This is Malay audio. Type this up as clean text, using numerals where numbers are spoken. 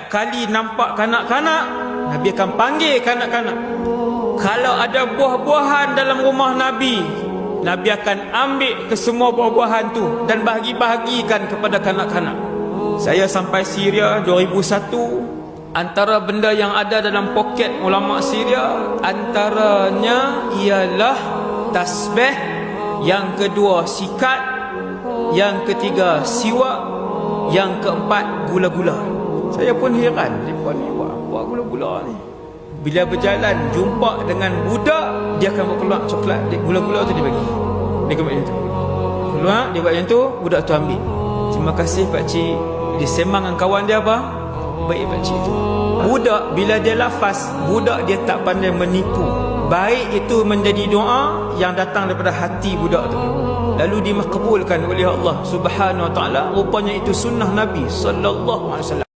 setiap kali nampak kanak-kanak, Nabi akan panggil kanak-kanak. Kalau ada buah-buahan dalam rumah Nabi, Nabi akan ambil ke semua buah-buahan tu dan bahagi-bahagikan kepada kanak-kanak. Saya sampai Syria 2001. Antara benda yang ada dalam poket ulama Syria, antaranya ialah tasbih, yang kedua sikat, yang ketiga siwak, yang keempat gula-gula. Saya pun heran, mereka ni buat gula-gula ni. Bila berjalan jumpa dengan budak, dia akan keluar coklat, gula-gula tu dia bagi. Dia buat macam tu. Keluar, dia buat macam tu, budak tu ambil. Terima kasih pakcik. Dia sembang dengan kawan dia apa? Baik pakcik tu. Budak bila dia lafaz, budak dia tak pandai menipu. Baik itu menjadi doa yang datang daripada hati budak tu, lalu dimakbulkan oleh Allah Subhanahu wa taala. Rupanya itu sunnah Nabi sallallahu alaihi wasallam.